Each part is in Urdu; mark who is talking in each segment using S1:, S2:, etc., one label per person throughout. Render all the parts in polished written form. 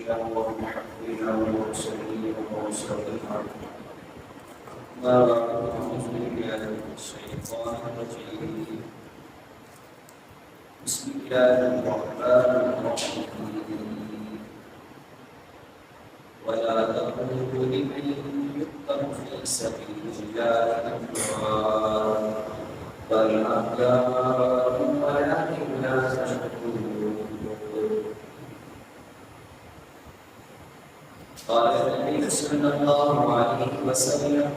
S1: ومبشرا ومحذرا ومرسلين ومرسلين. ما أعوذ بالله من الشيطان الرجيم. بسم الله الرحمن الرحيم. ولا تقولوا لمن يقتل في سبيل الله أموات بل أحياء ولكن لا تشكرون. قال النبي صلى الله عليه وسلم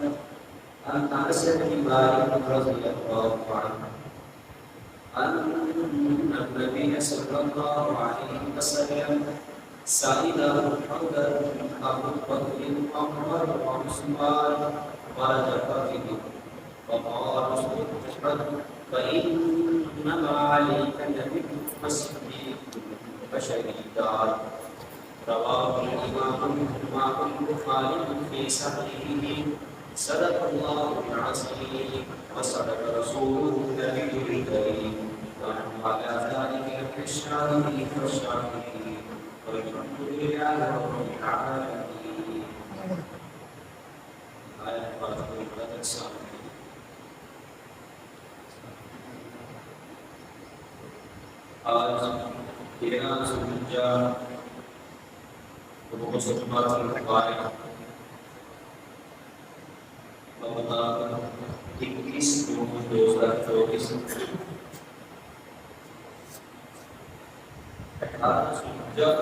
S1: عن أنس بن مالك رضي الله عنه أن النبي صلى الله عليه وسلم سئل حول أبو بكر وعمر وعثمان ورجف به فقال اصبر فإنما عليك النبي والصديق وشهيدان. رواه الإمام البخاري في صحيحه. صدق الله العظيم وصدق رسوله النبي الكريم ونحن على ذلك من الشاهدين والشاكرين والحمد لله رب العالمين. آج 13 ذوالحجہ مسلمات القائم رمضان 21 جون 2024 جب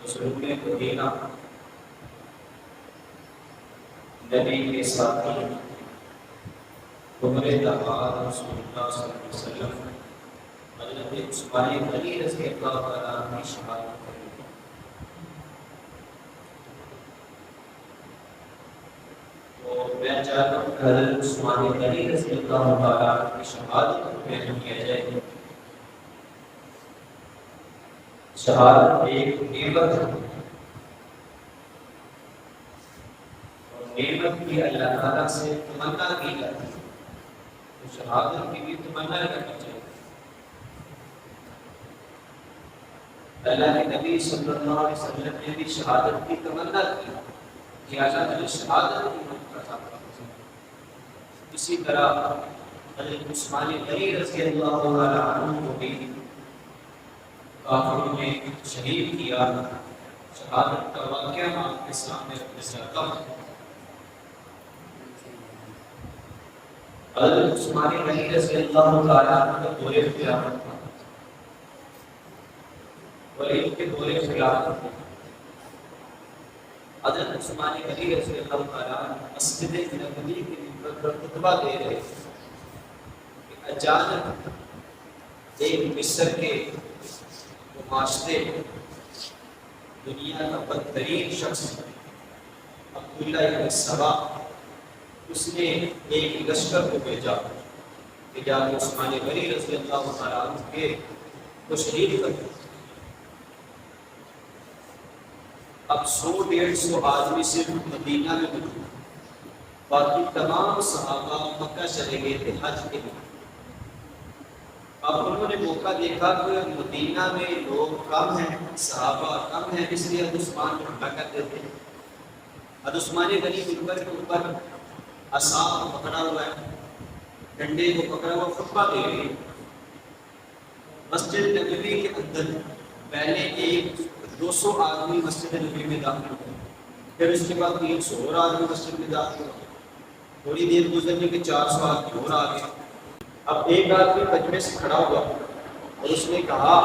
S1: مسلم مدینہ نبی کے ساتھی عمر دعوت رسول اللہ صلی اللہ علیہ وسلم حضرت عثمان غنی رضی اللہ تعالیٰ عنہ کی شہادت کری. تو میں چاہتا ہوں کہ حضرت عثمان غنی رضی اللہ تعالیٰ عنہ کی شہادت کو بیان کیا جائے. شہادت ایک نعمت ہے اور نعمت کی اللہ تعالیٰ سے تمنا کی جاتی ہے. تو شہادت کی بھی تمنا کرنی چاہیے. اللہ کے نبی صلی اللہ علیہ وسلم نے بھی شہادت کی تمنا کی کہ اللہ نے شہادت کی موت عطا فرمائے. اسی طرح حضرت عثمان غنی رضی اللہ عنہ کو بھی کافروں نے شہید کیا. شہادت کا واقعہ آپ کے سامنے رکھنے سے کم ہے. حضرت عثمان غنی رضی اللہ تعالیٰ عنہ کا دور خلافت تھا اور ان کے دور خلافت میں حضرت عثمان غنی رضی اللہ تعالیٰ عنہ مسجد نبوی کے منبر پر خطبہ دے رہے کہ اچانک ایک مصر کے معاشرے دنیا کا بدترین شخص عبداللہ ابن سبا اس نے ایک لشکر کو بھیجا کہ جا کے عثمان غنی رضی اللہ تعالیٰ عنہ کے کو شہید کر. اب 100-150 آدمی صرف مدینہ میں موجود، باقی تمام صحابہ مکہ چلے گئے تھے حج کے لیے. اب انہوں نے موقع دیکھا کہ مدینہ میں لوگ کم ہیں، صحابہ کم ہیں، اس لیے عثمان کو حملہ کر دیتے ہیں. اب عثمان غنی منبر کے اوپر عصا پکڑا ہوا ہے، ڈنڈے کو پکڑا ہوا خطبہ دے رہے ہیں. مسجد نبوی کے اندر پہلے 200 آدمی مسجد نبوی میں داخل ہوئے، پھر اس کے بعد 300 اور آدمی مسجد میں داخل ہوئے. تھوڑی دیر گزرنے کے 400 آدمی اور آ گئے. اب ایک آدمی مجمع سے کھڑا ہوا اور اس نے کہا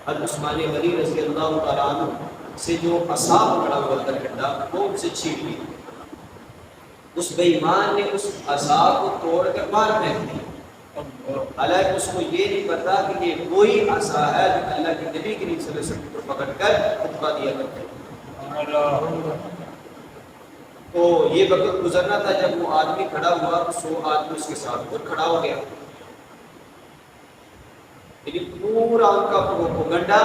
S1: حضرت عثمان غنی رضی اللہ تعالیٰ عنہ سے جو عصا پکڑا ہوا تھا ڈنڈا وہ ان سے چھین لی. اس بے ایمان نے اس عصا کو توڑ کر مار پھینک دی. حالانکہ اس کو یہ نہیں پتا کہ یہ کوئی عصا ہے جو اللہ کے نبی کریم صلی اللہ علیہ وسلم کو پکڑ کر خطبہ دیا کرتے ہیں. تو یہ وقت گزرنا تھا جب وہ آدمی کھڑا ہوا تو 100 آدمی اس کے ساتھ اور کھڑا ہو گیا. لیکن پورا ان کا پروپیگنڈا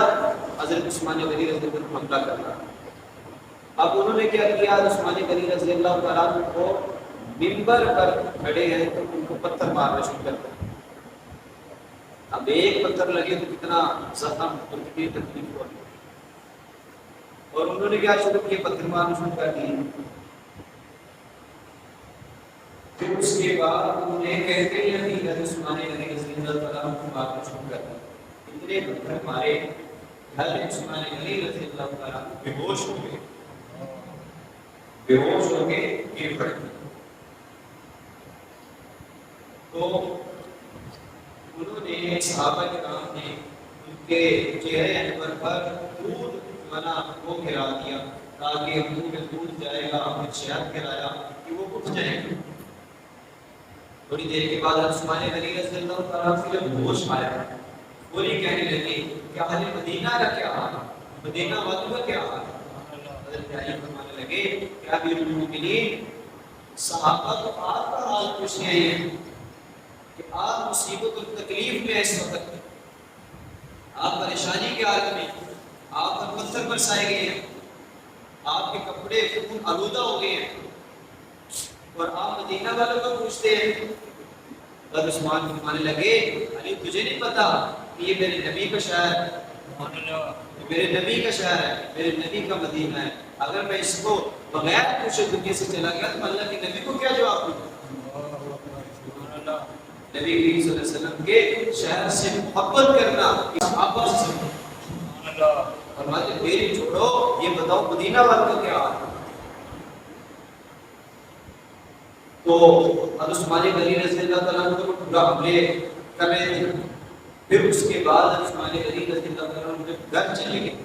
S1: حضرت عثمان غنی رضی اللہ عنہ کو حملہ کرنا. اب انہوں نے کیا کیا، عثمان غنی رضی اللہ تعالیٰ عنہ کو منبر پر کھڑے ہیں تو ان کو پتھر مارنا شروع کر دیا. اب ایک پتھر لگے تو کتنا زخم اور کتنی تکلیف ہوئی. اور انہوں نے کیا شروع کیا؟ پتھر مارنا شروع کر دیے. پھر اس کے بعد انہوں نے کہتے ہیں کہ حضرت عثمان غنی رضی اللہ تعالیٰ عنہ کو مارنا شروع کر دیا. اتنے پتھر مارے حضرت عثمان غنی رضی اللہ تعالیٰ عنہ بے ہوش ہو گئے. بے ہوش ہو کے گر پڑے. تو انہوں نے صحابہ کرام نے ان کے چہرے انور پر دودھ منا وہ گرا دیا تاکہ منہ میں دودھ جائے گا. پھر شہد گرایا کہ وہ اٹھ جائیں گے. تھوڑی دیر کے بعد عثمان غنی رضی اللہ تعالیٰ سے جب ہوش آیا وہ یہ کہنے لگے کہ اہل مدینہ کا کیا حال ہے، مدینہ والوں کا کیا حال ہے. حضرت علی فرمانے لگے کہ امیر المومنین صحابہ تو آپ کا حال پوچھنے آئے ہیں کہ آپ مصیبت اور تکلیف میں اس وقت، آپ پریشانی کے حال میں، آپ پر پتھر برسائے گئے ہیں، آپ کے کپڑے خون آلودہ ہو گئے ہیں اور آپ مدینہ والوں کو پوچھتے ہیں. حضرت عثمان فرمانے لگے علی تجھے نہیں پتا کہ یہ میرے نبی کا شہر ہے، میرے نبی کا شہر ہے، میرے نبی کا مدینہ ہے. اگر میں اس کو بغیر پوچھے دنیا سے چلا گیا تو اللہ کے نبی کو کیا جواب دوں؟ نبی کریم صلی اللہ علیہ وسلم کے شہر سے محبت کرنا صحابہ سے فرماتے میری چھوڑو، یہ بتاؤ مدینہ والوں کا کیا حال ہے. تو حضرت عثمان غنی رضی اللہ تعالیٰ عنہ کو پورا حملے کر رہے تھے. پھر اس کے بعد حضرت عثمان غنی رضی اللہ تعالیٰ عنہ گھر چلے گئے.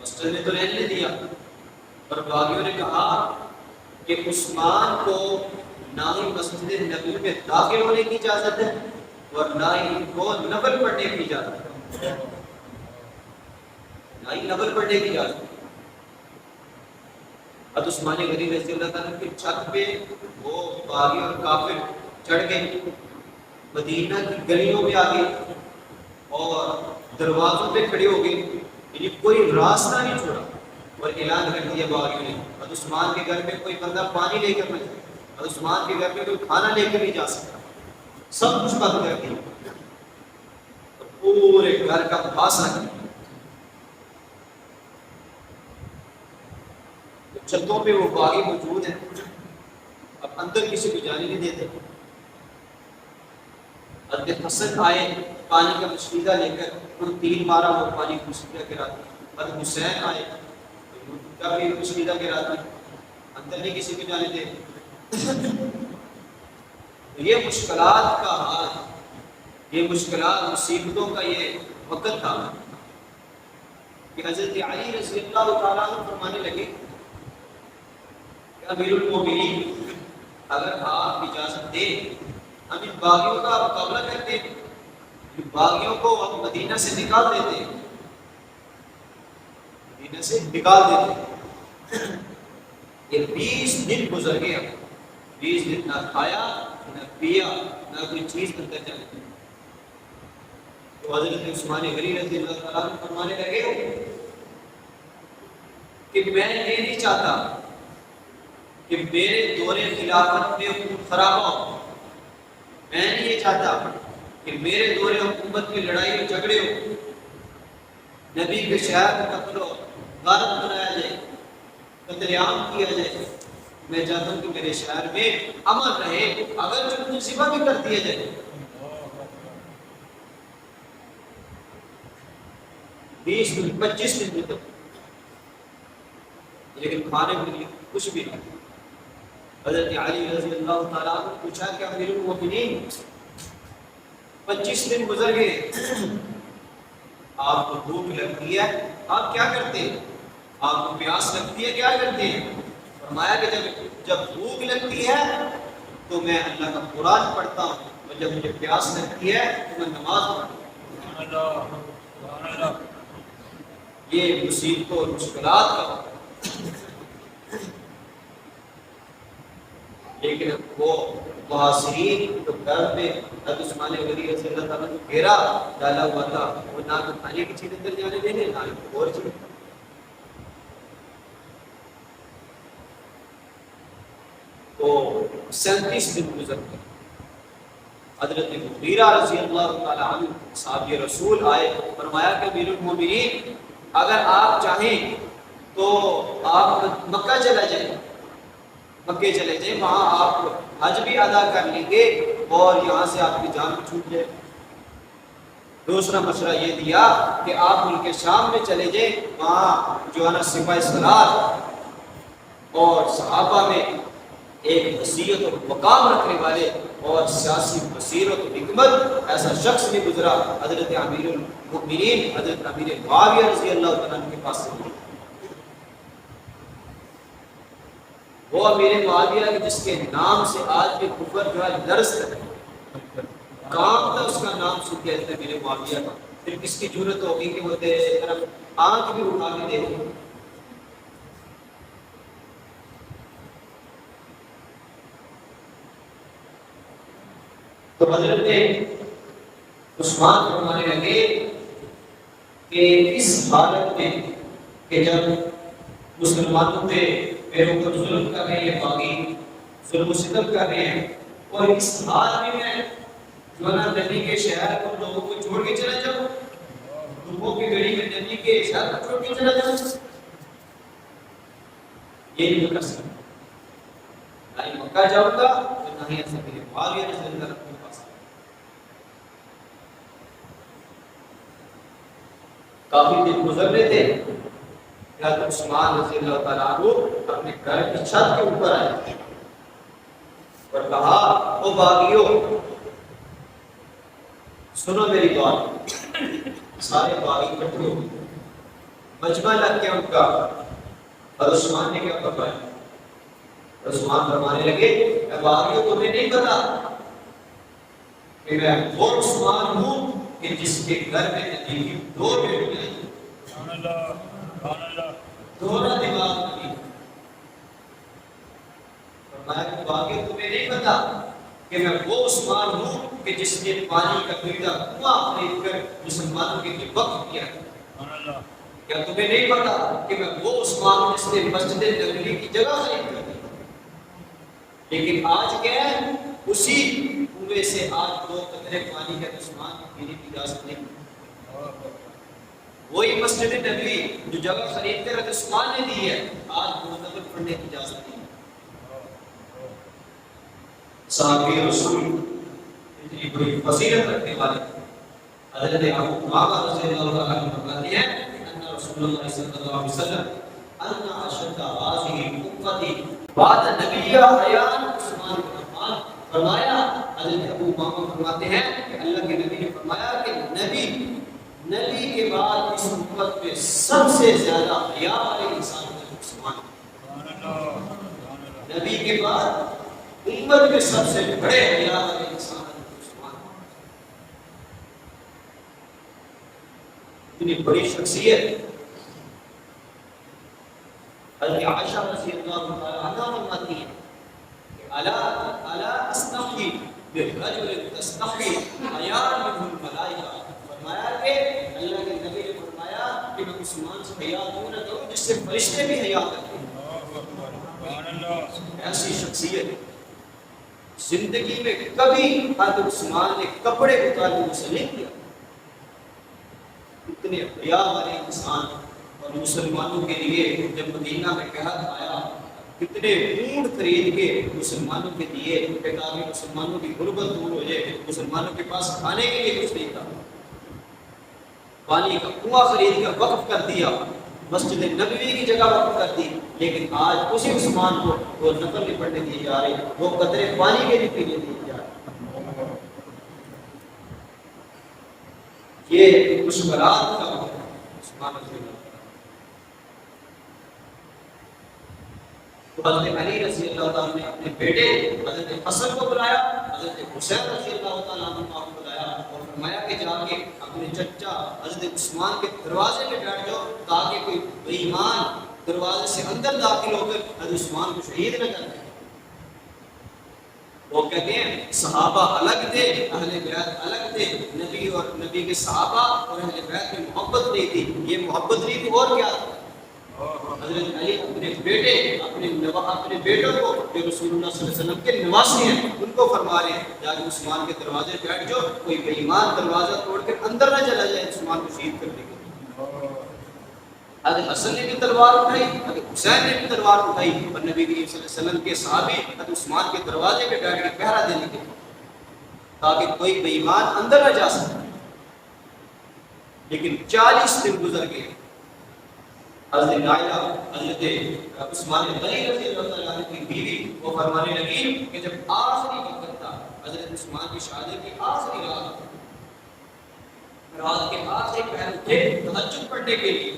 S1: مسجد میں تو رہنے دیا اور باغیوں نے کہا کہ عثمان کو نہ ہی مسجد نبوی میں داخل ہونے کی اجازت ہے اور نہ ہی ان کو نفل پڑھنے کی اجازت ہے، نہ ہی نفل پڑھنے کی اجازت ہے. حضرت عثمان غنی رضی اللہ تعالیٰ کی چھت پہ وہ باغی اور کافر چڑھ گئے، مدینہ کی گلیوں میں آ گئے اور دروازوں پہ کھڑے ہو گئے، یعنی کوئی راستہ نہیں چھوڑا اور اعلان کر دیا باغیوں نے حضرت عثمان کے گھر میں کوئی بندہ پانی لے کر نہ جائے، حضرت عثمان کے گھر میں کوئی کھانا لے کر نہیں جا سکتا. سب کچھ بند کر دیا اور پورے گھر کا خاصہ کیا. چھتوں پہ وہ باغی موجود ہیں، اب اندر کسی کو جانے نہیں دیتے. حضرت حسن آئے پانی کا مشکیدہ لے کر، انہوں تین مارا وہ پانی کا مشکیدہ گرا دیا. حضرت حسین آئے کا بھی مشکیدہ گرا دیا، اندر نہیں کسی کو جانے دے. یہ مشکلات کا حال، یہ مشکلات مصیبتوں کا یہ وقت تھا کہ حضرت علی رضی اللہ تعالیٰ عنہ فرمانے لگے امیر المومنین اگر آپ اجازت دیں ہم ان باغیوں کا مقابلہ کرتے ہیں، ان باغیوں کو ہم مدینہ سے نکال دیتے ہیں، مدینہ سے نکال دیتے ہیں. یہ 20 دن گزر گیا، 20 دن نہ کھایا نہ پیا نہ کوئی چیز اندر جانے دی. تو حضرت عثمان غنی رضی اللہ تعالیٰ عنہ فرمانے لگے کہ میں یہ نہیں چاہتا کہ میرے دور خلافت میں خون خرابہ ہو، میں نہیں یہ چاہتا کہ میرے دور حکومت میں لڑائی اور جھگڑے ہو، نبی کے شہر کو قتل و غارت بنایا جائے، قتل عام کیا جائے. میں چاہتا ہوں کہ میرے شہر میں امن رہے، اگر جو مصیبہ بھی کر دیا جائے. 20 دن 25 دن تک، لیکن کھانے کے لیے کچھ بھی نہیں. حضرت علی رضی اللہ تعالیٰ عنہ نے پوچھا کہ امیر المومنین 25 دن گزر گئے، آپ کو بھوک لگتی ہے آپ کیا کرتے ہیں؟ آپ کو پیاس لگتی ہے کیا کرتے ہیں؟ فرمایا کہ جب بھوک لگتی ہے تو میں اللہ کا قرآن پڑھتا ہوں اور جب مجھے پیاس لگتی ہے تو میں نماز پڑھتا ہوں. یہ مصیبتوں اور مشکلات کا وقت. لیکن وہ محاصرین جو گھر میں حضرت عثمان غنی رضی اللہ تعالیٰ کو گھیرا ڈالا ہوا تھا، وہ نہ تو کھانے کی چیز اندر جانے دینے نہ اور چیز. تو 37 دن گزر گئے. حضرت مغیرہ رضی اللہ تعالیٰ عنہ صحابی رسول آئے، فرمایا کہ امیر المومنین اگر آپ چاہیں تو آپ مکہ چلے جائیں، مکے چلے جائیں، وہاں آپ حج بھی ادا کر لیں گے اور یہاں سے آپ کی جان چھوٹ جائے۔ دوسرا مشورہ یہ دیا کہ آپ ملک شام میں چلے جائیں، وہاں جو ہے نا سپاہ سالار اور صحابہ میں ایک حیثیت اور مقام رکھنے والے اور سیاسی بصیرت و حکمت ایسا شخص نہیں گزرا حضرت امیر المؤمنین حضرت امیر معاویہ رضی اللہ تعالیٰ عنہ کے پاس سے۔ وہ امیر معاویہ کے جس کے نام سے آج کے کفر جو ہے لرزتا ہے، کام تھا اس کا نام سن کے حضرت امیر معاویہ کا، پھر کس کی جرت ہوگی کہ وہ تیرے طرف آنکھ بھی اٹھا کے دیکھے۔ تو حضرت عثمان فرمانے لگے کہ اس حالت میں کہ جب مسلمانوں پہ میرے اوپر ظلم کر رہے ہیں، باغی ظلم و ستم کر رہے ہیں، اور اس حال میں جو ہے نا نبی کے شہر کو لوگوں کو چھوڑ کے چلا جاؤں، لوگوں کی گھڑی میں نبی کے شہر کو چھوڑ کے چلا جاؤں، یہ نہیں کر سکتا۔ نہ ہی مکہ جاؤں گا اور نہ ہی ایسا میرے معاویہ رضی اللہ عنہ کے پاس۔ کافی دن گزر رہے تھے، حضرت عثمان رضی اللہ تعالیٰ عنہ اپنے گھر کی چھت کے اوپر آئے اور کہا او باغیوں سنو میری بات۔ سارے باغی اکٹھے ہو گئے، مجمع لگ گیا ان کا۔ حضرت عثمان نے کیا فرمایا؟ عثمان فرمانے لگے اے باغیوں تمہیں نہیں پتا کہ میں وہ عثمان ہوں کہ جس کے گھر میں نبی کی دو بیٹیاں ہیں، دونوں دماغ کی۔ فرمایا کہ باغیوں تمہیں نہیں پتا کہ میں وہ عثمان ہوں کہ جس نے پانی کا پیڑا کنواں خرید کر مسلمانوں کے لیے وقف کیا ہے۔ کیا تمہیں نہیں پتا کہ میں وہ عثمان ہوں جس نے مسجد نبوی کی جگہ خرید کر دی؟ لیکن آج کیا ہے، اسی کنویں سے آج دو قطرے پانی کا عثمان پینے کی اجازت نہیں۔ وہی مسجد نبوی جو جگہ خرید کر عثمان نے دی ہے، آج منتقل پڑھنے کی اجازت نہیں۔ صحابی رسول اتنی بڑی فضیلت رکھنے والے حضرت ابو امامہ رضی اللہ عنہ فرماتے ہیں ان رسول اللہ صلی اللہ علیہ وسلم ان اشد هذه امتی بعد نبی عیان عثمان بن عفان۔ فرمایا حضرت ابو امامہ فرماتے ہیں کہ اللہ کے نبی نے فرمایا کہ نبی کے بعد اس امت میں سب سے زیادہ حیا والے انسان عثمان۔ نبی کے بعد امت کے سب سے بڑے حیا والے انسان عثمان۔ اتنی بڑی شخصیت حضرت عائشہ رضی اللہ تعالی عنہا فرماتی ہیں کہ الا استحی بالرجل تستحی حیا منه الملائکہ۔ فرمایا کہ اللہ کے نبی نے فرمایا کہ میں عثمان سے حیا کیوں نہ کروں جس سے فرشتے بھی حیا کرتے ہیں۔ ایسی شخصیت زندگی میں کبھی حضرت عثمان نے کپڑے اتار کے اسے نہیں کیا۔ اتنے حیا والے انسان، اور مسلمانوں کے لیے جب مدینہ میں قحط آیا کتنے اونٹ خرید کے مسلمانوں کے دیے کہ تاکہ مسلمانوں کی غربت دور ہو جائے۔ مسلمانوں کے پاس کھانے کے لیے کچھ نہیں تھا، پانی کا کنواں خرید کر وقف کر دیا، مسجد نبوی کی جگہ وقف کر دی۔ لیکن آج اسی عثمان کو وہ نفل نہیں پڑھنے دیے جا رہے، وہ قطرے پانی کے نہیں پینے دیے جا رہے۔ یہ مشکلات کا عثمان رضی اللہ۔ تو حضرت علی رضی اللہ تعالیٰ نے اپنے بیٹے حضرت حسن کو بلایا، حضرت حسین رضی اللہ تعالیٰ عنہ کو بلایا اور فرمایا کہ جا کے اپنے چچا حضرت عثمان کے دروازے پہ بیٹھ جاؤ تاکہ کوئی بے ایمان دروازے سے اندر داخل ہو کر حضرت عثمان کو شہید نہ کر دے۔ وہ کہتے ہیں صحابہ الگ تھے، اہل بیت الگ تھے، نبی اور نبی کے صحابہ اور اہل بیت میں محبت نہیں تھی۔ یہ محبت نہیں تھی اور کیا تھا؟ حضرت علی اپنے بیٹوں کو جو رسول اللہ صلی اللہ علیہ وسلم کے نواسے ہیں ان کو فرما رہے ہیں جا کے عثمان کے دروازے پہ بیٹھ جاؤ، کوئی بے ایمان دروازہ توڑ کے اندر نہ چلا جائے عثمان کو شہید کرنے کے لیے۔ حضرت حسن نے بھی تلوار اٹھائی، حضرت حسین نے بھی تلوار اٹھائی، اور نبی کریم صلی اللہ علیہ وسلم کے صحابی حضرت عثمان کے دروازے پہ بیٹھ کے پہرا دینے کے لیے تاکہ کوئی بے ایمان اندر نہ جا سکے۔ لیکن 40 دن گزر گئے، حضرت نائلہ حضرت عثمان غنی رضی اللہ تعالیٰ عنہ کی بیوی وہ فرمانے لگی کہ جب آخری وقت تھا، حضرت عثمان کی شادی کی آخری رات کے آخری پہر اٹھے تہجد پڑھنے کے لیے۔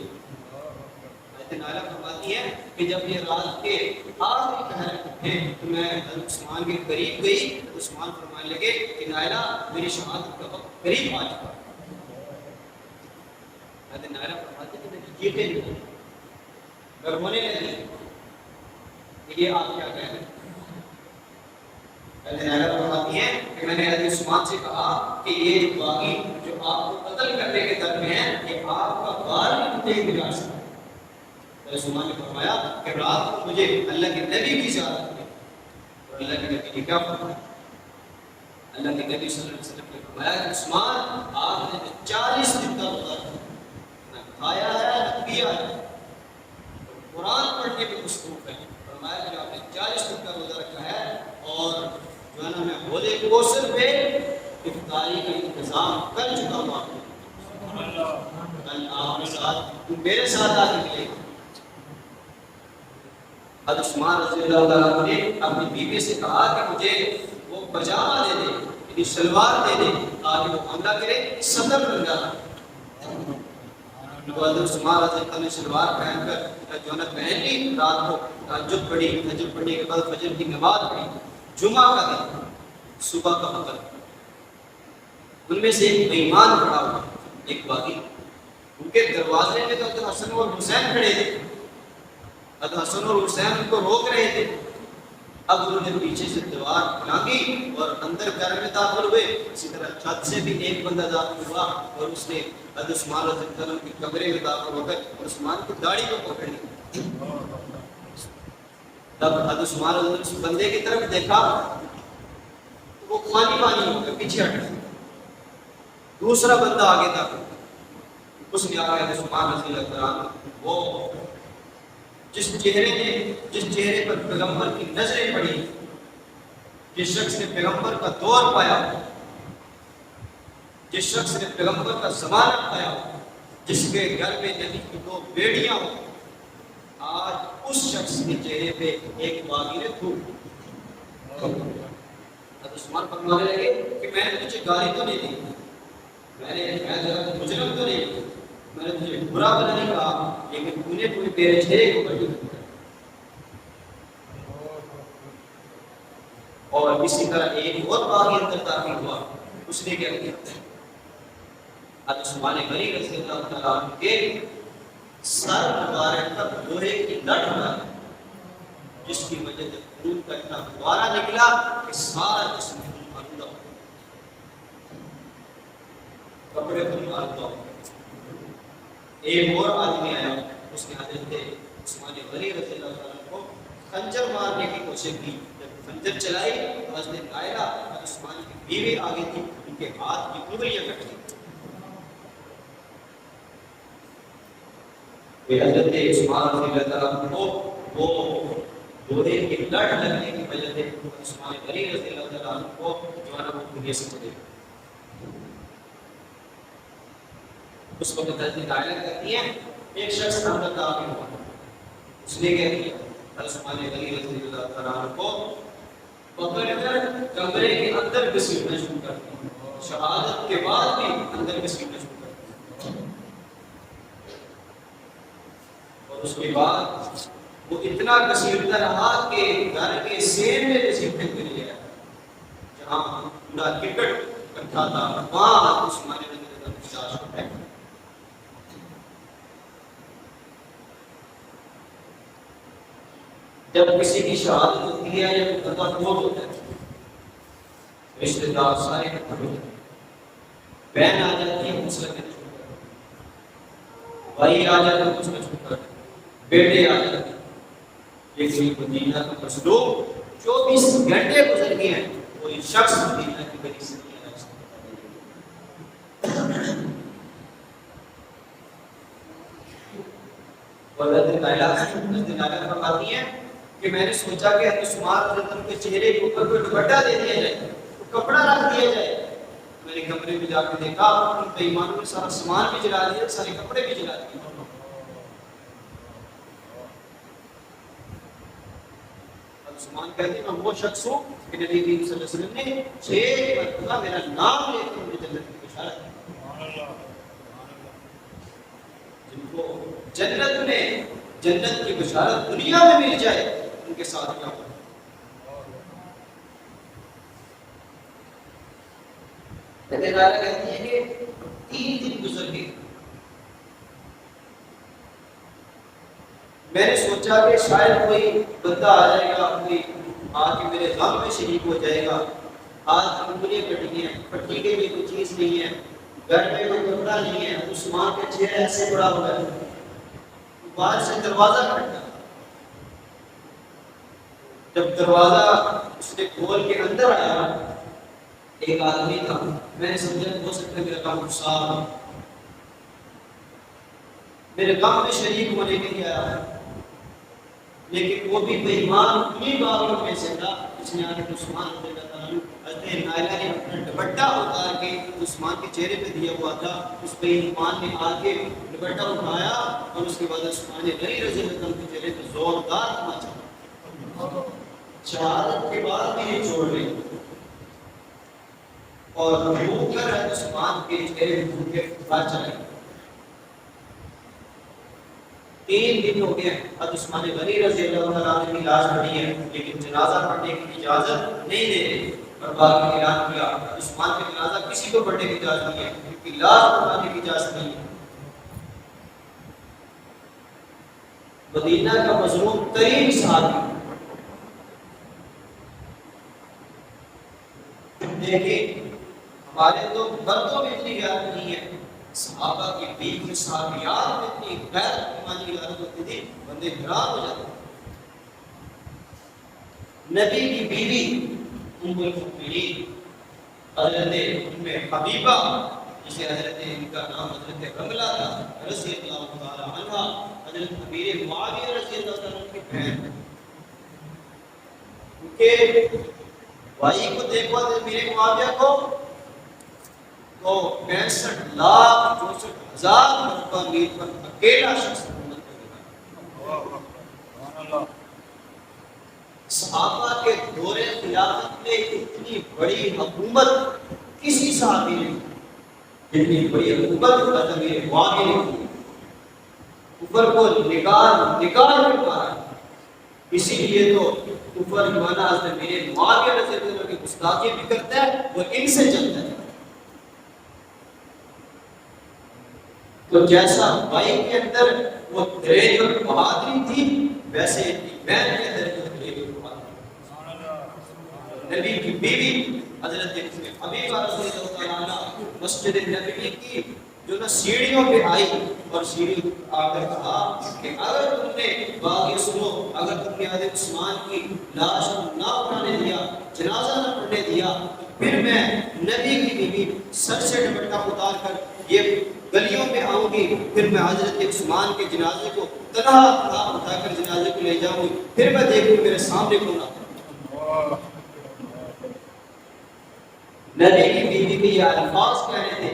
S1: حضرت نائلہ فرماتی ہے کہ جب یہ رات کے آخری پہر اٹھے تو میں حضرت عثمان کے قریب گئی، عثمان فرمانے لگے کہ نائلہ میری شہادت کا وقت قریب آ چکا۔ حضرت نائلہ فرماتی ہے کہ میری جیتیں نہیں ہونے لگی کہ یہ آپ کیا کہہ رہے ہیں۔ حضرت نائلہ فرماتی ہے کہ میں نے حضرت عثمان سے کہا کہ یہ باغی جو آپ کو قتل کرنے کے در میں ہے کہ آپ کا بار بھی نہیں گزار سکتا۔ حضرت عثمان نے فرمایا کہ رات کو مجھے اللہ کے نبی کی زیارت کی، اور اللہ کے نبی نے کیا فرمایا؟ اللہ کے نبی صلی اللہ علیہ وسلم نے فرمایا کہ عثمان آپ نے 40 دن کا روزہ نہ کھایا ہے نہ پیا ہے، قرآن پڑھنے میں مصروف ہے۔ فرمایا کہ آپ نے 40 دن کا روزہ رکھا ہے، اور جو ہے نا میں حوض کوثر پہ افطاری کا انتظام کر چکا ہوں آپ کو، کل آپ کے ساتھ میرے ساتھ آ کے ملے۔ حضرت عثمان رضی اللہ تعالیٰ عنہ نے اپنی بیوی سے کہا کہ مجھے وہ پجامہ دے دے، یعنی شلوار دے دے تاکہ وہ حملہ کرے، صدر رنگا۔ حضرت عثمان رضی اللہ عنہ نے شلوار پہن کر جو ہے نا پہن لی، رات کو تہجد پڑھی، تہجد پڑھنے کے بعد فجر کی نماز پڑھی۔ جمعہ کا دن، صبح کا وقت، ان میں سے ایک بے ایمان کھڑا ہوا، ایک باغی، ان کے دروازے میں تو حضرت حسن اور حسین کھڑے تھے، حضرت حسن اور حسین ان کو روک رہے تھے۔ اب انہوں نے پیچھے سے دیوار لانگی اور اندر گھر میں داخل ہوئے، اسی طرح چھت سے بھی ایک بندہ داخل ہوا اور اس نے حضرت عثمان رضی اللہ عنہ کے کمرے میں داخل ہو کر عثمان کی داڑھی کو پکڑ لی۔ تب حضرت عثمان رضی اللہ عنہ اس بندے کی طرف دیکھا تو وہ پانی ہو کر پیچھے ہٹ گیا۔ دوسرا بندہ آگے داخل، اس نے آیا حضرت عثمان رضی اللہ عنہ وہ جس چہرے پر پیغمبر کی نظریں پڑی، جس شخص نے پیغمبر کا دور پایا، جس شخص نے پیغمبر کا زمانہ پایا، جس کے گھر میں نبی کی 2 بیٹیاں ہوں، آج اس شخص کے چہرے پہ ایک باغی نے تھوک۔ حضرت عثمان فرمانے لگے کہ میں نے تجھے گالی تو نہیں دی، میں مجرم تو نہیں، میں نے تجھے برا بنا نہیں کہا، لیکن تو نے کوئی میرے چہرے کو کٹی کیا۔ اور اسی طرح ایک اور باغی اندر داخل ہوا، اس نے کیا کیا؟ حضرت عثمان غنی رضی اللہ تعالیٰ عنہ کے سر مبارک پر لوہے کی لٹ ماری، جس کی وجہ سے خون کا اتنا فوارہ نکلا کہ سارا جسم آلودہ ہو گیا، کپڑے پر آلودہ ہو گئے۔ ایک اور آدمی آیا، اس نے حضرت عثمان غنی رضی اللہ تعالیٰ عنہ کو خنجر مارنے کی کوشش کی۔ جب خنجر چلائی تو حضرت نائلہ حضرت عثمان کی بیوی آگے تھی، ان کے ہاتھ کی انگلیاں کٹ گئی۔ حضرت عثمان رضی اللہ تعالیٰ عنہ کو وہ لوہے کی لٹ لگنے کی وجہ سے عثمان غنی رضی اللہ تعالیٰ عنہ کو جو ہے نا وہ دنیا سے چلے گئے۔ اس وقت حضرت نائلہ کہتی ہیں ایک شخص اندر داخل ہوا، اس نے کیا کیا؟ حضرت عثمان غنی رضی اللہ تعالیٰ عنہ کو پکڑ کر کمرے کے اندر گھسیٹنا شروع کر دیا، شہادت کے بعد بھی اندر گھسیٹنا شروع کر دیا۔ اور اس کے بعد وہ اتنا گھسیٹتا رہا کہ گھر کے سین میں گھسیٹنے کے لیے جہاں پورا کرکٹ اکٹھا تھا وہاں عثمان غنی رضی اللہ کی لاش کو پھینکا۔ جب کسی کی شہادت ہوتی ہے یا مقدمہ فوت ہوتا ہے، رشتے دار سارے اکٹھے ہو جاتے ہیں، بہن آ جاتی ہے مسئلہ کے چھوڑ کر، بھائی آ جاتے ہیں مسئلہ چھوڑ کر، بیٹے آ جاتے ہیں، لیکن مدینہ کا مظلوم 24 گھنٹے گزر گئے ہیں، کوئی شخص مدینہ کی گلی سے نہیں آیا، اس کو پتہ نہیں۔ اور حضرت نائلہ فرماتی ہیں کہ میں نے سوچا کہ حضرت عثمان رضی اللہ عنہ کے چہرے کے اوپر کوئی دوپٹہ دے دیا جائے، کپڑا رکھ دیا جائے۔ میں نے کمرے میں جا کے دیکھا ان بے ایمانوں نے سارا سامان بھی جلا دیا، سارے کپڑے بھی جلا دیے۔ عثمان کہتے ہیں میں وہ شخص ہوں کہ نبی کریم صلی اللہ علیہ وسلم نے 6 مرتبہ میرا نام لے کر مجھے جنت کی بشارت دی۔ جن کو جنت میں جنت کی بشارت دنیا میں مل جائے ان کے ساتھ کیا ہوگا؟ نائلہ کہتی ہے کہ 3 دن گزر گئے، میں نے سوچا کہ شاید کوئی بندہ آ جائے گا، کوئی آ کے میرے غم میں شریک ہو جائے گا، آج انگلیاں کٹی ہیں، پٹی کے لیے کوئی چیز نہیں ہے، گھر میں کوئی کپڑا نہیں ہے، عثمان کے چہرے ایسے پڑا ہوا ہے، باہر سے دروازہ کھٹکا، جب دروازہ اس نے کھول کے اندر آیا ایک آدمی تھا، میں نے سمجھا ہو سکتا ہے میرا کام گسار میرے کام میں شریک ہونے کے لیے آیا ہے، لیکن وہ بھی بے ایمان انہیں باغوں میں سے تھا جس نے آگے عثمان رضی اللہ عنہ حضرت نائلہ نے اپنا دوپٹہ اتار کے عثمان کے چہرے پہ دیا ہوا تھا، اس بے ایمان نے آ کے دوپٹہ اٹھایا اور اس کے بعد عثمان غنی رضی اللہ عنہ کے چہرے پہ زوردار تماچا، شہادت کے بعد بھی نہیں چھوڑ رہے، اور رو کر عثمان کے چہرے پہ پھوٹ کے بات چلائی۔ 3 دن ہو گئے، اب عثمان غنی رضی اللہ عنہ کی لاش پڑی ہے، لیکن جنازہ پڑھنے کی اجازت نہیں دے رہے، اور بعد میں اعلان کیا عثمان کا جنازہ کسی کو پڑھنے کی اجازت نہیں ہے، کیونکہ لاش پڑھنے کی اجازت نہیں ہے۔ مدینہ کا مظلوم ترین صحابی، دیکھیں ہمارے تو بردوں میں اتنی غیرت نہیں ہے، صحابہ کی بیوی صحابیات میں اتنی غیر ایمانی غیرت ہوتی تھی، بندے حیران ہو جاتے۔ نبی کی بیوی ام المؤمنین حضرت ام حبیبہ، جسے حضرت ان کا نام حضرت رملہ تھا رضی اللہ تعالی عنہ، حضرت امیر معاویہ رضی اللہ تعالی عنہ کی بہن، کہ بھائی کو دیکھو امیر معاویہ کو تو 65,64,000 مرتبہ امیر پر اکیلا شخص حکومت کرے گا۔ صحابہ کے دور خلافت میں اتنی بڑی حکومت کسی صحابی نے کی، اتنی بڑی حکومت امیر معاویہ نے کی، کفر کو نکال کے مارا۔ اسی لیے تو کفر مانا حضرت امیر معاویہ رضی اللہ عنہ کی گستاخی بھی کرتا ہے، وہ ان سے چلتا ہے۔ تو جیسا بھائی کے اندر وہ دریج اور بہادری تھی، ویسے بہن کے اندر وہ دریج اور بہادری۔ نبی کی بیوی حضرت حبیبہ رضی اللہ عنہ مسجد نبوی کی جو نا سیڑھیوں پہ آئی اور سیڑھی آ کر کہا کہ اگر تم نے بات یہ سنو، اگر تم نے حضرت عثمان کی لاش نہ اٹھانے دیا، جنازہ نہ پڑھنے دیا، پھر میں نبی کی بیوی سر سے دوپٹہ اتار کر یہ گلیوں میں آؤں گی، پھر میں حضرت عثمان کے جنازے کو تنہا اٹھا کر جنازے کو لے جاؤں گی، پھر میں دیکھوں میرے سامنے کون آتا ہے۔ نبی کی بیوی کے یہ الفاظ کہنے تھے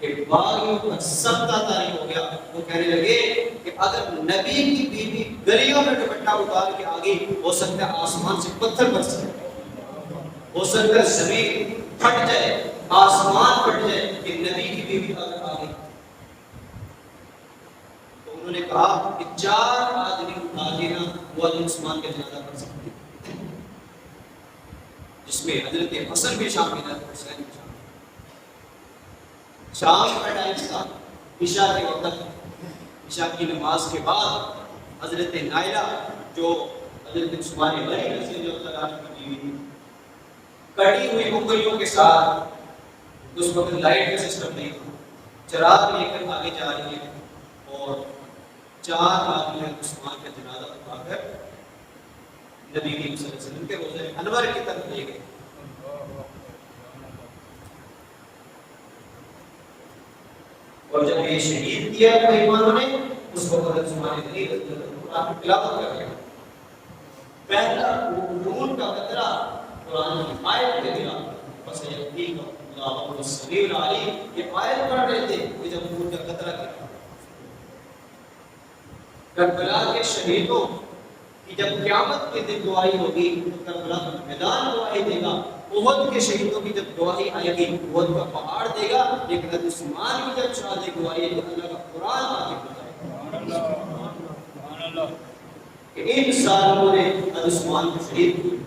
S1: کہ باغیوں پر سبتا طاری ہو گیا۔ وہ کہنے لگے کہ اگر نبی کی بیوی گلیوں میں دوپٹہ اتار کے آگئی، ہو سکتا ہے آسمان سے پتھر برس جائے، ہو سکتا ہے زمین پھٹ جائے، آسمان پھٹ جائے، کہ نبی کی بیوی اگر آگئی۔ تو انہوں نے کہا کہ 4 آدمی اٹھا دینا، وہ حضرت عثمان کا جنازہ پڑھ سکتے ہیں، جس میں حضرت حسن بھی شامل ہے، حسین بھی شامل ہے۔ شام کا ٹائم تھا، عشاء کے وقت، عشاء کی نماز کے بعد حضرت نائلہ جو حضرت عثمان غنی رضی اللہ عنہ کی بیوی تھی، کٹی ہوئی انگلیوں کے ساتھ، اس وقت لائٹ کا سسٹم نہیں تھا، چراغ لے کر آگے جا رہی ہے اور 4 آدمی عثمان کا جنازہ اٹھا کر نبی کریم صلی اللہ علیہ وسلم کے روضہ انور کی طرف لے گئے. اور جب یہ شہید کیا ایمانوں نے اس کو حضرت عثمان غنی رضی اللہ عنہ کی تلاوت کر رہے ہیں. پہلا خون کا قطرہ قرآن کی آیت میں گرا بس یقین اللہ السمیع العلیم. یہ آیت پڑھ رہے تھے کہ جب خون کا قطرہ گرا. کربلا کے شہیدوں کی جب قیامت کے دن دعائی ہوگی تو کربلا کا میدان دعائی دے گا. احد کے شہیدوں کی جب دعائی آئے گی احد کا پہاڑ دے گا. لیکن حضرت عثمان کی جب شہادت دعائی ہے تو اللہ کا قرآن آ کے بتائے گا کہ ان سالوں نے حضرت عثمان کو شہید کیا.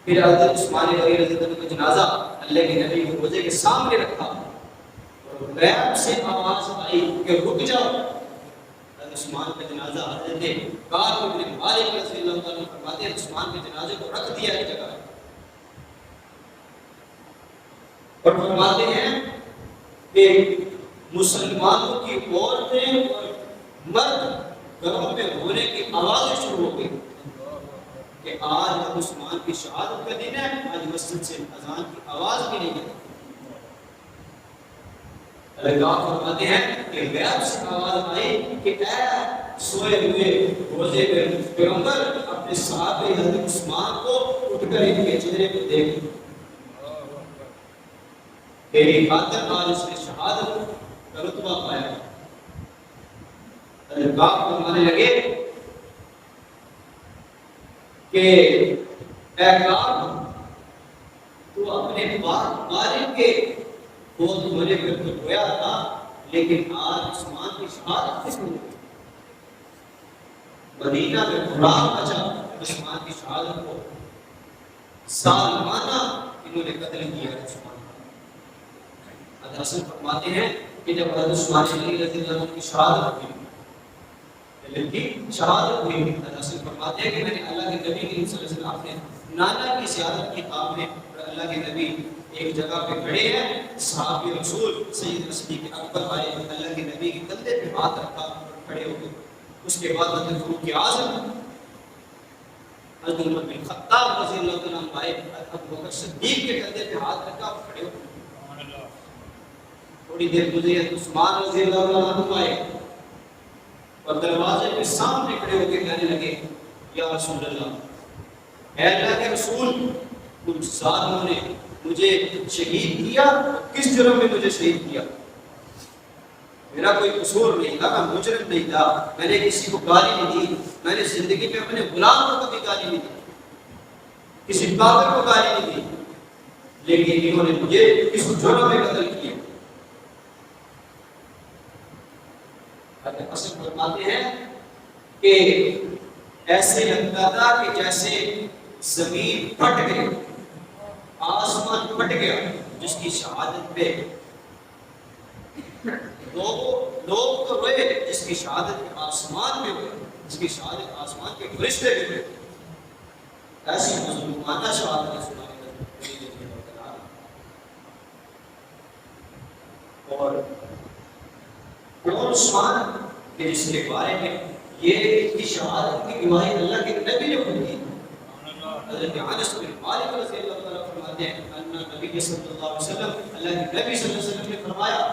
S1: پھر حضرت عثمان غنی رضی اللہ عنہ کا جنازہ اللہ کے نبی کے روضے کے سامنے رکھا. غیب سے آواز آئی کہ رک جاؤ. حضرت عثمان کا جنازہ حضرت کعب بن مالک رضی اللہ عنہ فرماتے ہیں عثمان کے جنازے کو رکھ دیا ایک جگہ اور فرماتے ہیں کہ مسلمانوں کی عورتیں اور مرد گھروں میں رونے کی آوازیں شروع ہو گئی کہ آج عثمان کی شہادت کا دن ہے. آج مسجد سے اذان کی آواز بھی نہیں ہے. اللہ فرماتے ہیں کہ غیب سے آواز آئی کہ اے سوئے ہوئے روزے پہ پیغمبر اپنے صحابہ حضرت عثمان کو اٹھ کر ان کے چہرے کو دیکھ. تیری خاطر آج اس نے شہادت کا رتبہ پایا. اللہ فرمانے لگے کہ اے کعب تو اپنے والد کے بہت مرے پر تو رویا تھا لیکن آج عثمان کی شہادت کس نے ہوئی. مدینہ میں قرآن بچا عثمان کی شہادت کو سالمانہ انہوں نے قتل کیا عثمان. حضرت حسن فرماتے ہیں کہ جب حضرت عثمان غنی رضی اللہ عنہ کی شہادت ہوئی حضرت حسن فرماتے ہیں کہ میں نے اللہ کے نبی کریم صلی اللہ علیہ وسلم اپنے نانا کی زیارت کی خواب میں اور اللہ کے نبی ایک جگہ پہ کھڑے ہیں. صحابی رسول سید صدیق اکبر آئے اللہ کے نبی کے کندھے پہ ہاتھ رکھا اور کھڑے ہو گئے. اس کے بعد حضرت فاروق اعظم حضرت عمر بن خطاب رضی اللہ عنہ آئے ابو بکر صدیق کے کندھے پہ ہاتھ رکھا اور کھڑے ہو گئے. تھوڑی دیر گزری حضرت عثمان رضی اللہ عنہ آئے اور دروازے کے سامنے کھڑے ہو کے کہنے لگے یا رسول اللہ اے اللہ کے رسول کچھ ظالموں نے مجھے شہید کیا. کس جرم میں مجھے شہید کیا؟ میرا کوئی قصور نہیں تھا, میں مجرم نہیں تھا, میں نے کسی کو گالی نہیں دی, میں نے زندگی میں اپنے غلام کو کبھی گالی نہیں دی, کسی کافر کو گالی نہیں دی, لیکن انہوں نے مجھے اس جرم میں قتل کیا. حضرت حسن فرماتے ہیں کہ ایسے لگتا تھا کہ جیسے زمین پھٹ گئی, آسمان پھٹ گیا. جس کی شہادت پہ لوگ تو روئے, جس کی شہادت آسمان میں ہوئے, جس کی شہادت آسمان کے فرشتے بھی ہوئے. ایسی مظلومانہ شہادت اور عثمان کے جس کے بارے میں یہ کی شہادت کی گواہی اللہ کے نبی نے دی. حضرت انس بن مالک رضی اللہ عنہ فرماتے ہیں ان نبی صلی اللہ علیہ وسلم اللہ کے نبی صلی اللہ علیہ وسلم نے فرمایا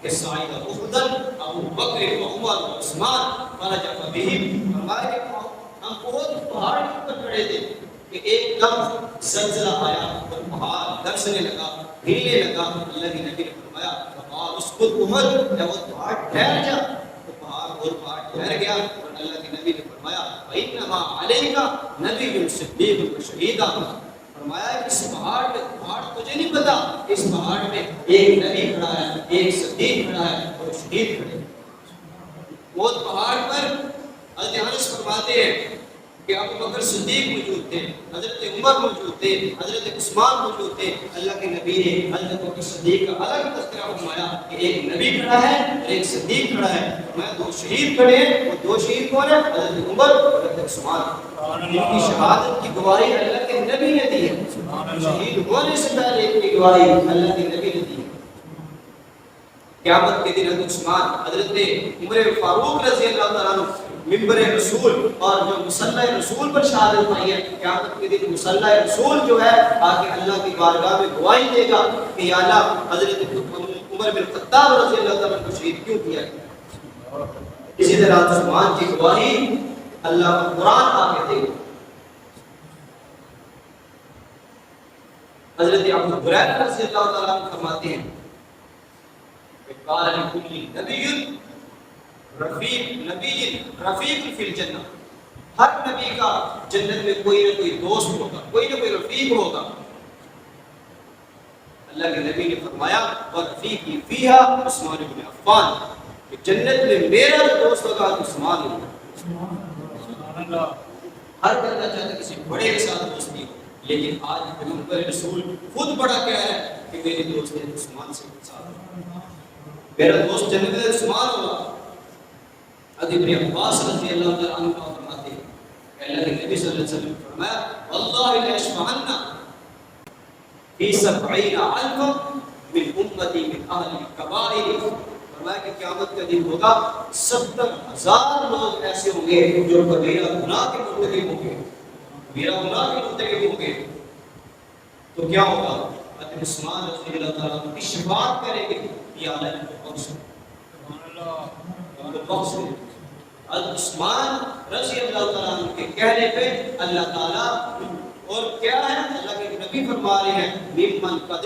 S1: کہ سعید افضل ابو بکر و عمر و عثمان فرجع بهم. فرمایا کہ ہم بہت پہاڑ کے اوپر کھڑے تھے کہ ایک دم زلزلہ آیا اور پہاڑ دھسنے لگا, ہلنے لگا. اللہ کے نبی نے فرمایا پہاڑ اس کو عمر جب وہ پہاڑ ٹھہر جا تو پہاڑ ٹھہر گیا. اور اللہ کے نبی نے فرمایا وَإِنَّمَا عَلَيْكَ نَبِيٌّ صِدِّيقٌ وَشَهِيدٌ. فرمایا کہ اس پہاڑ تجھے نہیں پتا, اس پہاڑ میں ایک نبی کھڑا ہے, ایک صدیق کھڑا ہے اور شہید کھڑے ہیں. وہ پہاڑ پر حضرت انس فرماتے ہیں کہ ابو بکر صدیق موجود تھے, حضرت عمر موجود تھے, حضرت عثمان موجود تھے. اللہ کے نبی نے حضرت بکر صدیق کا الگ تذکرہ فرمایا کہ ایک نبی کھڑا ہے اور ایک صدیق کھڑا ہے. فرمایا دو شہید کھڑے ہیں, وہ دو شہید کون ہیں؟ حضرت عمر اور حضرت عثمان. ان کی شہادت کی گواہی اللہ کے نبی نے دی ہے. شہید ہونے سے پہلے ان کی گواہی اللہ کے نبی نے دی ہے. قیامت کے دن حضرت عثمان، حضرت عمر فاروق رضی اللہ تعالیٰ عنہ ممبر رسول اور جو مصلی رسول پر شہادت پائی ہے، قیامت کے دن مصلی رسول جو ہے آگے اللہ کی بارگاہ میں گواہی دے گا کہ یا اللہ حضرت عمر بن خطاب رضی اللہ تعالیٰ عنہ کو شہید کیوں کیا ہے؟ اسی طرح عثمان کی گواہی اللہ کا قرآن آگے دے گا۔ حضرت ابو ہریرہ رضی اللہ تعالیٰ عنہ فرماتے ہیں کہ قال لکل نبی رفیق فی الجنہ، ہر نبی کا جنت میں کوئی نہ کوئی دوست ہوگا، کوئی نہ کوئی رفیق ہوگا۔ اللہ کے نبی نے فرمایا ورفیقی فیہا عثمان بن عفان، کہ جنت میں میرا جو دوست ہوگا عثمان ہوگا۔ ہر بندہ چاہتا کسی بڑے کے ساتھ دوستی ہو، لیکن آج پیغمبر رسول خود بڑا کیا ہے کہ میری دوست ہے عثمان سے ساتھ، میرا دوست جنت میں عثمان ہوگا۔ حضرت ابن عباس رضی اللہ تعالیٰ عنہ فرماتے ہیں کہ اللہ کے نبی صلی اللہ علیہ وسلم فرمایا واللہ لأشفعن فی 70,000 من امتی من اہل الکبائر، فرمایا کہ قیامت کا دن ہوگا 70,000 لوگ ایسے ہوں گے جو کبیرہ گناہ کے مرتکب ہوں گے، کبیرہ گناہ کے مرتکب ہوں گے، تو کیا ہوگا؟ حضرت عثمان رضی اللہ تعالیٰ عنہ کی شفاعت کریں گے یا اللہ ان کو بخش دے، ان کو بخش دے۔ حضرت عثمان رضی اللہ تعالیٰ عنہ کے کہنے پہ اللہ تعالیٰ، اور کیا ہے اللہ کے نبی فرما رہے ہیں ممن قد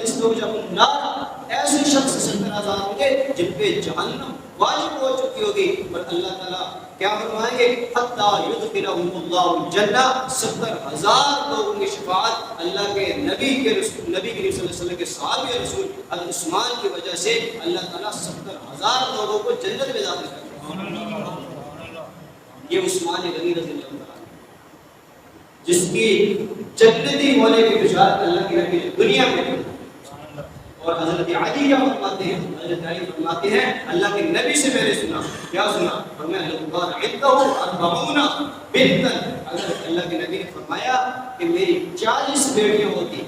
S1: استوجب النار، ایسے شخص 70,000 ہوں گے جن پہ جہنم واجب ہو چکی ہوگی، اور اللہ تعالیٰ کیا فرمائیں گے حتی یدخلہم اللہ الجنہ، 70,000 لوگوں کی شفاعت اللہ کے نبی کے رسول، نبی کریم صلی اللہ علیہ وسلم کے صحابی رسول حضرت عثمان کی وجہ سے اللہ تعالیٰ 70,000 لوگوں کو جنت میں داخل کرے گا۔ یہ عثمان غنی رضی اللہ عنہ جس کی جنتی ہونے کی بشارت اللہ کے نبی نے دنیا میں دی، اور حضرت علی کیا فرماتے ہیں، حضرت علی فرماتے ہیں اللہ کے نبی سے میں نے سنا، کیا سنا؟ فرمایا لقد عدہ 40 بنتا، اللہ کے نبی نے فرمایا کہ میری 40 بیٹیاں ہوتی،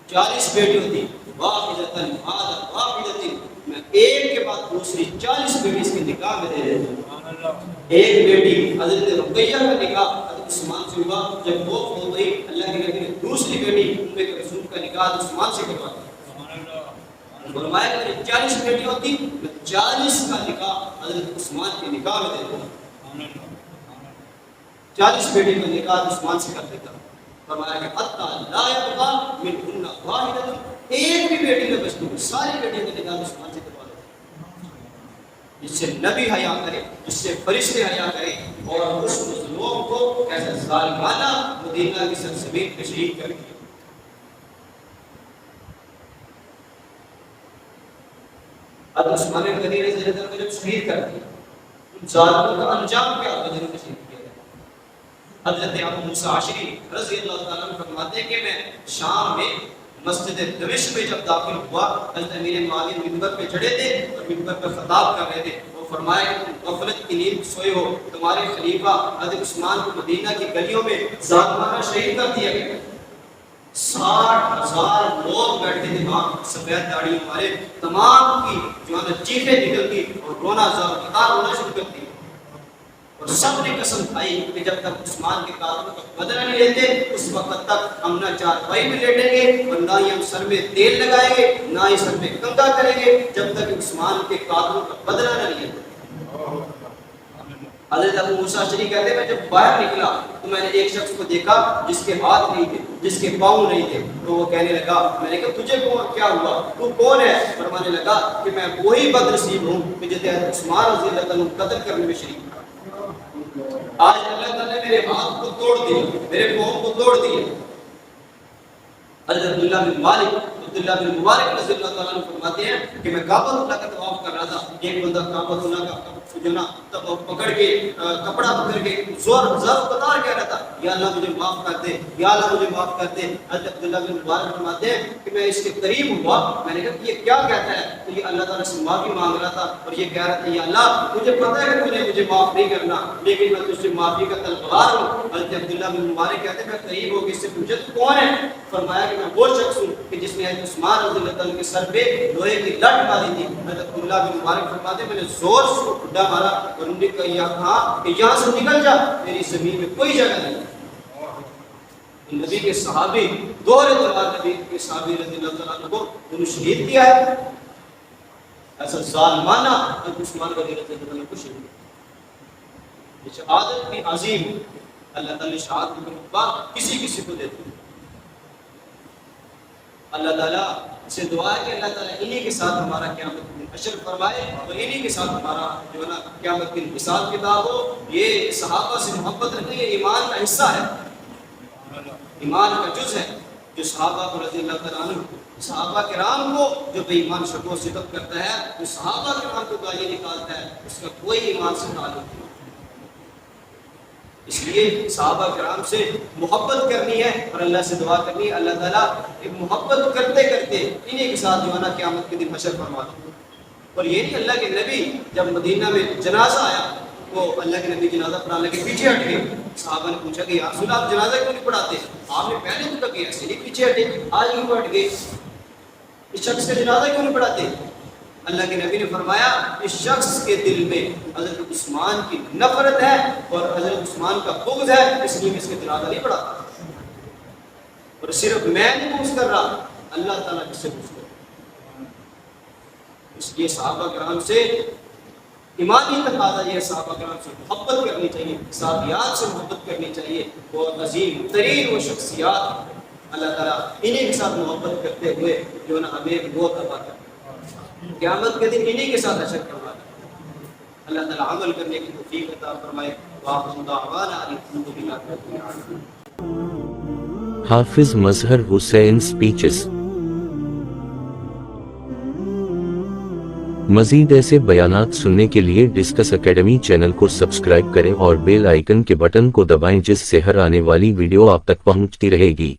S1: 40 بیٹی ہوتی، واحدۃ بعد واحدۃ، میں ایک کے بعد دوسری 40 بیٹی اس کے نکاح میں دے دیتا ہوں۔ ایک بیٹی حضرت رقیہ کا نکاح حضرت عثمان سے ہوا، جب وہ ہو گئی اللہ کے نبی نے دوسری بیٹی ام کلثوم کا نکاح حضرت عثمان سے کروا دیا۔ فرمایا کہ 40 بیٹی ہوتی، میں 40 کا نکاح حضرت عثمان کے نکاح میں دے دیتا، 40 بیٹی کا نکاح حضرت عثمان سے کر دیتا۔ فرمایا کہ حتی لا یبقى منہن واحدۃ، ایک بھی بیٹی نہ بچتی، ساری بیٹیوں کا نکاح عثمان سے کروا دیتا، جس سے نبی حیا کرے، جس سے فرشتے حیا کرے، اور اس مظلوم کو کیسے ظالمانہ مدینہ کی سرزمین پہ شہید کر دیا۔ حضرت عثمان غنی رضی اللہ عنہ کو جب شہید کر دیا، ان ظالموں کا انجام کیا ہوگا جنہوں نے شہید کیا گیا؟ حضرت ابو موسیٰ اشعری رضی اللہ تعالیٰ عنہ فرماتے ہیں کہ میں شام میں مسجد دمشق میں جب داخل ہوا، حضرت امیر معاویہ ممبر پہ چڑھے تھے اور ممبر پر خطاب کر رہے تھے، وہ فرمایا کہ تم غفلت کی نیند سوئے ہو، تمہارے خلیفہ حضرت عثمان کو مدینہ کی گلیوں میں ظالمانہ شہید کر دیا گیا۔ 60,000 لوگ بیٹھے تھے وہاں، سفید داڑھی ہمارے تمام کی جو ہے چیخیں نکلتی اور رونا رونا شروع کرتی، اور سب نے قسم کھائی کہ جب تک عثمان کے قاتلوں کا بدلہ نہیں لیتے اس وقت تک ہم نہ چارپائی میں لیٹیں گے اور نہ ہی ہم سر میں تیل لگائیں گے، نہ ہی سر میں کنگھا کریں گے جب تک عثمان کے قاتلوں کا بدلہ نہ لیتے۔ حضرت ابو موسیٰ اشعری کہتے ہیں میں جب باہر نکلا تو میں نے ایک شخص کو دیکھا جس کے ہاتھ نہیں تھے، جس کے پاؤں نہیں تھے، تو وہ کہنے لگا، میں نے کہا تجھے کیا ہوا، تو کون ہے؟ فرمانے لگا کہ میں وہی بد نصیب ہوں کہ جسے عثمان رضی اللہ عنہ قتل کرنے میں شریک تھا۔ آج اللہ تعالیٰ نے میرے ہاتھ کو توڑ دیا، میرے پاؤں کو توڑ دیا۔ حضرت عبداللہ بن مبارک رضی اللہ تعالیٰ عنہ فرماتے ہیں کہ میں کعبۃ اللہ کا طواف کر رہا تھا، ایک بندہ کعبۃ اللہ کا جو نا پکڑ کے کپڑا پکڑ کے زور قطار کہہ رہا تھا، یا اللہ مجھے معاف کر دے، یا اللہ مجھے معاف کر دے۔ حضرت عبداللہ بن مبارک فرماتے ہیں کہ میں اس کے قریب ہوا، میں نے کہا یہ کیا کہتا ہے؟ تو یہ اللہ تعالیٰ سے معافی مانگ رہا تھا اور یہ کہہ رہا تھا یا اللہ مجھے پتہ ہے کہ تم نے مجھے معاف نہیں کرنا لیکن میں تجھ سے معافی کا طلبگار ہوں۔ حضرت عبداللہ بن مبارک کہتے ہیں میں قریب ہو کے اس سے پوچھا تو کون ہے؟ فرمایا کہ میں وہ شخص ہوں کہ جس نے حضرت عثمان رضی اللہ تعالیٰ کے سر پہ لوہے کی لٹ ماری تھی۔ حضرت عبداللہ بن مبارک فرماتے ہیں میں نے زور سے ڈنڈا مارا اور انہوں نے کہا کہ یہاں سے نکل جا، میری زمین میں کوئی جگہ نہیں۔ نبی کے صحابی دوہرے دوران نبی کے صحابی رضی اللہ تعالیٰ عنہ کو انہوں شہید کیا ہے، ایسا ظالمانہ حضرت عثمان رضی اللہ عنہ کو شہید کیا۔ یہ شہادت بھی عظیم اللہ تعالیٰ شہادت کا رتبہ کسی کسی کو دیتے ہیں۔ اللہ تعالیٰ سے دعا ہے کہ اللہ تعالیٰ انہی کے ساتھ ہمارا قیامت کا دن حشر فرمائے اور انہی کے ساتھ ہمارا جو ہے نا قیامت کے دن حساب کتاب ہو۔ یہ صحابہ سے محبت رکھنا یہ ایمان کا حصہ ہے، ایمان کا جز ہے۔ جو صحابہ کو رضی اللہ تعالیٰ عنہ صحابہ کرام کو جو بے ایمان شک و ستم کرتا ہے، جو صحابہ کرام کو گالی نکالتا ہے، اس کا کوئی ایمان سے تعلق نہیں۔ اس لیے صحابہ کرام سے محبت کرنی ہے اور اللہ سے دعا کرنی ہے اللہ تعالیٰ ایک محبت کرتے کرتے انہی کے ساتھ جو ہے نا قیامت کے دن حشر فرما دے۔ اور یہ نہیں اللہ کے نبی جب مدینہ میں جنازہ آیا وہ اللہ کے نبی جنازہ پڑھانے کے پیچھے ہٹ گئے۔ صحابہ نے پوچھا کہ یا رسول اللہ آپ جنازہ کیوں نہیں پڑھاتے؟ آپ نے پہلے تو کبھی ایسے نہیں پیچھے ہٹے، آج کیوں ہٹ گئے؟ اس شخص کا جنازہ کیوں نہیں پڑھاتے؟ اللہ کے نبی نے فرمایا اس شخص کے دل میں حضرت عثمان کی نفرت ہے اور حضرت عثمان کا بغض ہے، اس لیے میں اس کے جنازہ نہیں پڑھاتا۔ اور صرف میں نہیں بغض کر رہا، اللہ تعالیٰ کس سے بغض کر رہا۔ اس لیے صحابہ کرام سے ایمانی تقاضا یہ صحابہ کرام سے محبت کرنی چاہیے، صحابیات سے محبت کرنی چاہیے۔ بہت عظیم ترین وہ شخصیات اللہ تعالیٰ انہی کے ساتھ محبت کرتے ہوئے جو نا ہمیں وہ عطا کرے، قیامت کے دن انہی کے ساتھ حشر کروا دے۔ اللہ تعالیٰ عمل کرنے کی توفیق عطا فرمائے۔ وآخر دعوانا ان الحمد للہ رب العالمین۔
S2: حافظ مظہر حسین سپیچز۔ مزید ایسے بیانات سننے کے لیے ڈسکس اکیڈمی چینل کو سبسکرائب کریں اور بیل آئیکن کے بٹن کو دبائیں جس سے ہر آنے والی ویڈیو آپ تک پہنچتی رہے گی۔